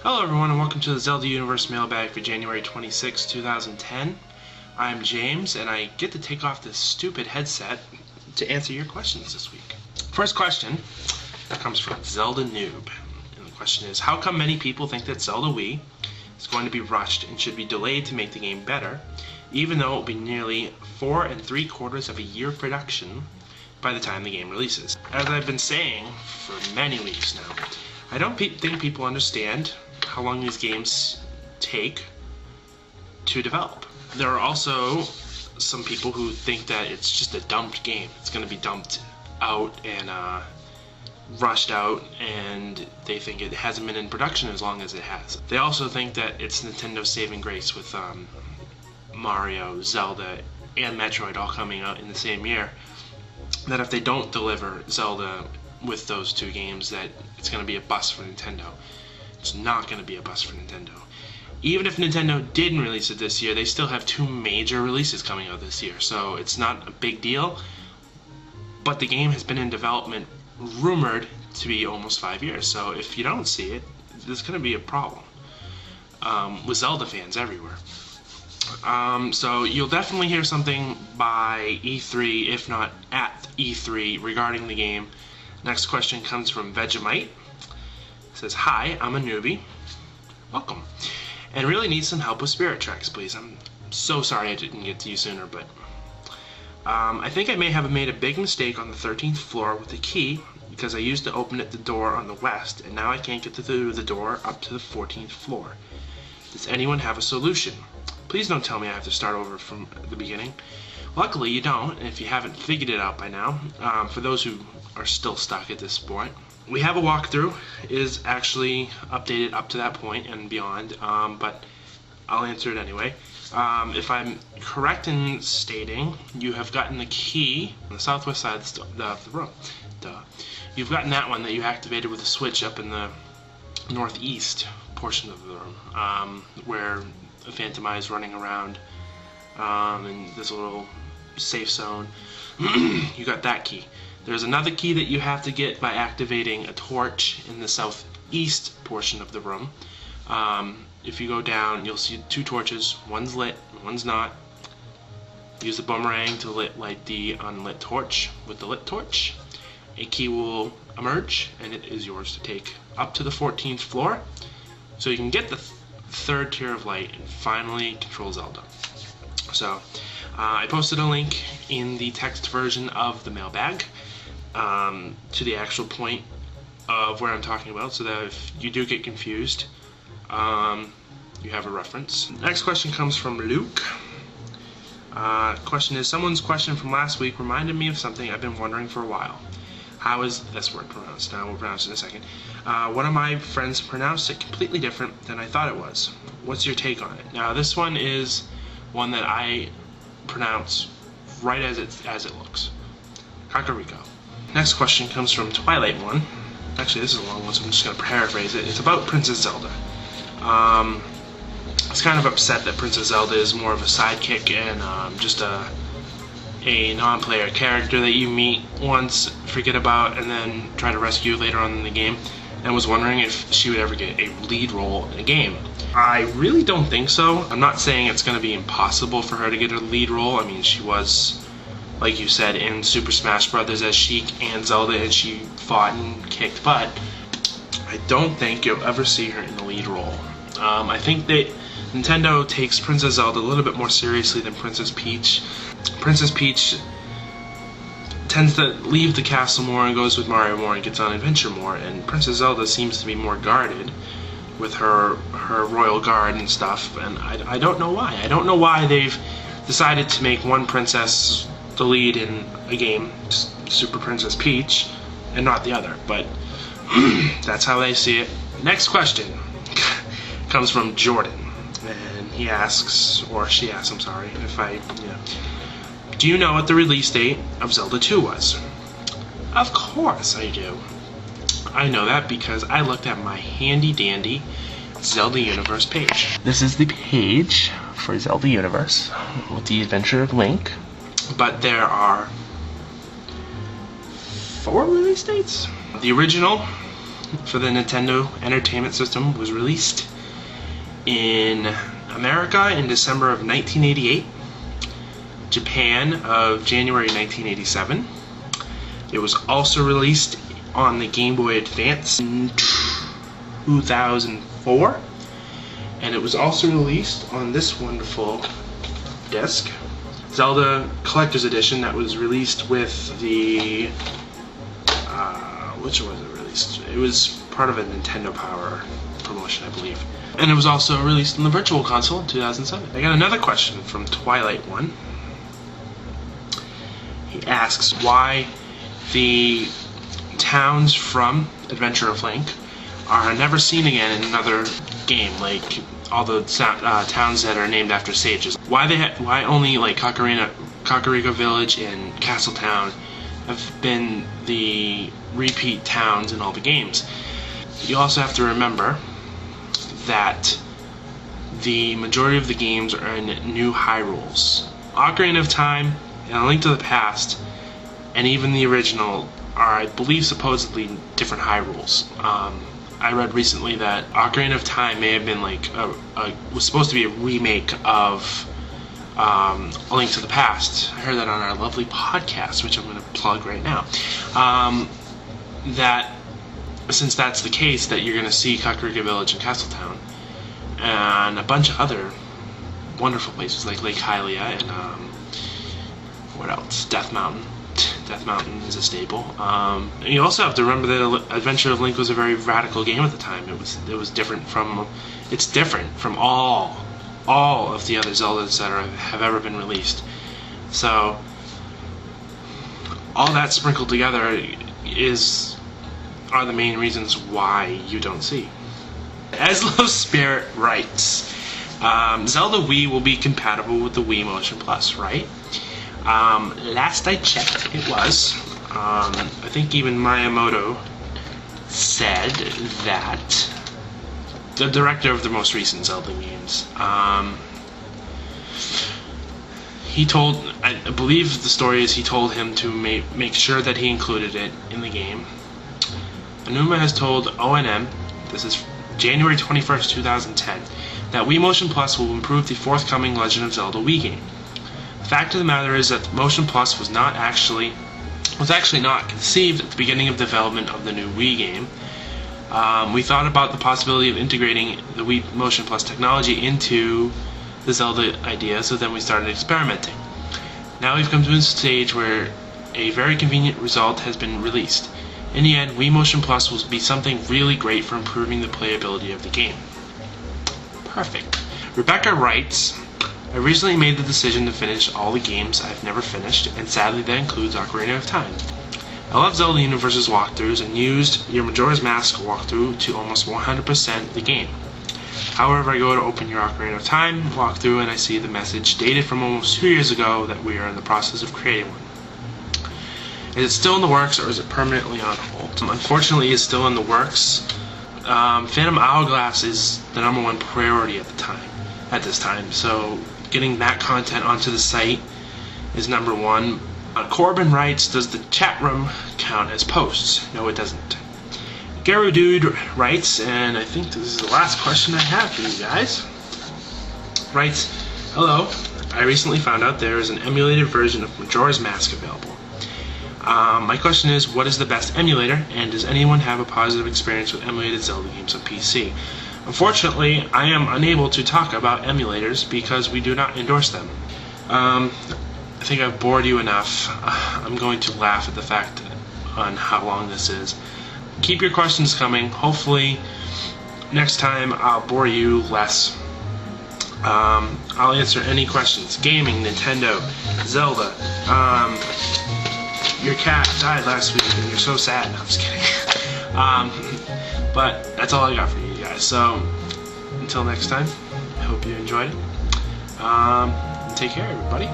Hello everyone and welcome to the Zelda Universe Mailbag for January 26, 2010. I'm James and I get to take off this stupid headset to answer your questions this week. First question comes from Zelda Noob. And the question is, how come many people think that Zelda Wii is going to be rushed and should be delayed to make the game better, even though it will be nearly 4 3/4 of a year production by the time the game releases? As I've been saying for many weeks now, I don't think people understand how long these games take to develop. There are also some people who think that it's just a dumped game. It's going to be dumped out and rushed out, and they think it hasn't been in production as long as it has. They also think that it's Nintendo's saving grace with Mario, Zelda, and Metroid all coming out in the same year, that if they don't deliver Zelda with those two games, that it's going to be a bust for Nintendo. It's not going to be a bust for Nintendo. Even if Nintendo didn't release it this year, they still have 2 major releases coming out this year, so it's not a big deal. But the game has been in development, rumored to be almost 5 years, so if you don't see it, there's going to be a problem with Zelda fans everywhere. So you'll definitely hear something by E3, if not at E3, regarding the game. Next question comes from Vegemite. It says, "Hi, I'm a newbie. Welcome. And really need some help with Spirit Tracks, please. I'm so sorry I didn't get to you sooner, but I think I may have made a big mistake on the 13th floor with the key, because I used to open the door on the west, and now I can't get through the door up to the 14th floor. Does anyone have a solution? Please don't tell me I have to start over from the beginning." Luckily, you don't, and if you haven't figured it out by now, for those who are still stuck at this point, we have a walkthrough. It is actually updated up to that point and beyond, but I'll answer it anyway. If I'm correct in stating, you have gotten the key on the southwest side of the room. You've gotten that one that you activated with a switch up in the northeast portion of the room, where a Phantom Eye is running around in this little safe zone. You got that key. There's another key that you have to get by activating a torch in the southeast portion of the room. If you go down, you'll see 2 torches. One's lit, one's not. Use the boomerang to light the unlit torch. With the lit torch, a key will emerge, and it is yours to take up to the 14th floor, so you can get the 3rd tier of light and finally control Zelda. So, I posted a link in the text version of the mailbag to the actual point of where I'm talking about, so that if you do get confused, you have a reference. Next question comes from Luke. Question is, someone's question from last week reminded me of something I've been wondering for a while. How is this word pronounced? Now we'll pronounce it in a second. One of my friends pronounced it completely different than I thought it was. What's your take on it? Now this one is one that I pronounce right as it looks. Kakariko. Next question comes from Twilight One. Actually, this is a long one, so I'm just going to paraphrase it. It's about Princess Zelda. I was kind of upset that Princess Zelda is more of a sidekick and just a non-player character that you meet once, forget about, and then try to rescue later on in the game, and was wondering if she would ever get a lead role in a game. I really don't think so. I'm not saying it's going to be impossible for her to get a lead role. I mean, she was, like you said, in Super Smash Bros. As Sheik and Zelda, and she fought and kicked butt. I don't think you'll ever see her in the lead role. I think that Nintendo takes Princess Zelda a little bit more seriously than Princess Peach. Princess Peach tends to leave the castle more and goes with Mario more and gets on adventure more, and Princess Zelda seems to be more guarded with her royal guard and stuff, and I don't know why. I don't know why they've decided to make one princess the lead in a game, Super Princess Peach, and not the other, but that's how they see it. Next question comes from Jordan, and he asks, or she asks, I'm sorry, do you know what the release date of Zelda 2 was? Of course I do. I know that because I looked at my handy-dandy Zelda Universe page. This is the page for Zelda Universe with the Adventure of Link, but there are 4 release dates. The original for the Nintendo Entertainment System was released in America in December of 1988, Japan of January 1987. It was also released on the Game Boy Advance in 2004, and it was also released on this wonderful disc, Zelda Collector's Edition, that was released with the which was it released? It was part of a Nintendo Power promotion, I believe. And it was also released on the Virtual Console in 2007. I got another question from Twilight One. He asks why the towns from Adventure of Link are never seen again in another game, like all the towns that are named after sages. Why only like Kakariko Village and Castletown have been the repeat towns in all the games. You also have to remember that the majority of the games are in New Hyrule's. Ocarina of Time and A Link to the Past, and even the original, are, I believe, supposedly different Hyrules. I read recently that Ocarina of Time may have been like was supposed to be a remake of A Link to the Past. I heard that on our lovely podcast, which I'm going to plug right now. That since that's the case, that you're going to see Kakariko Village and Castletown and a bunch of other wonderful places like Lake Hylia and what else? Death Mountain. Death Mountain is a staple. And you also have to remember that Adventure of Link was a very radical game at the time. It was different from. It's different from all of the other Zeldas that have ever been released. So all that sprinkled together are the main reasons why you don't see. Aslo Spirit writes, Zelda Wii will be compatible with the Wii Motion Plus, right? Last I checked, it was. I think even Miyamoto said that. The director of the most recent Zelda games. He told, I believe the story is he told him to make sure that he included it in the game. Anuma has told ONM, this is January 21st, 2010, that Wii Motion Plus will improve the forthcoming Legend of Zelda Wii game. The fact of the matter is that Motion Plus was actually not conceived at the beginning of development of the new Wii game. We thought about the possibility of integrating the Wii Motion Plus technology into the Zelda idea, so then we started experimenting. Now we've come to a stage where a very convenient result has been released. In the end, Wii Motion Plus will be something really great for improving the playability of the game. Perfect. Rebecca writes, I recently made the decision to finish all the games I've never finished, and sadly that includes Ocarina of Time. I love Zelda Universe's walkthroughs and used your Majora's Mask walkthrough to almost 100% the game. However, I go to open your Ocarina of Time walkthrough and I see the message dated from almost 2 years ago that we are in the process of creating one. Is it still in the works or is it permanently on hold? Unfortunately, it's still in the works. Phantom Hourglass is the #1 priority at this time, so getting that content onto the site is #1. Corbin writes, does the chat room count as posts? No, it doesn't. Garu Dude writes, and I think this is the last question I have for you guys, writes, hello, I recently found out there is an emulated version of Majora's Mask available. My question is, what is the best emulator, and does anyone have a positive experience with emulated Zelda games on PC? Unfortunately, I am unable to talk about emulators because we do not endorse them. I think I've bored you enough. I'm going to laugh at the fact on how long this is. Keep your questions coming. Hopefully, next time I'll bore you less. I'll answer any questions. Gaming, Nintendo, Zelda. Your cat died last week and you're so sad. No, I'm just kidding. But that's all I got for you guys. So, until next time, I hope you enjoyed it. Take care, everybody.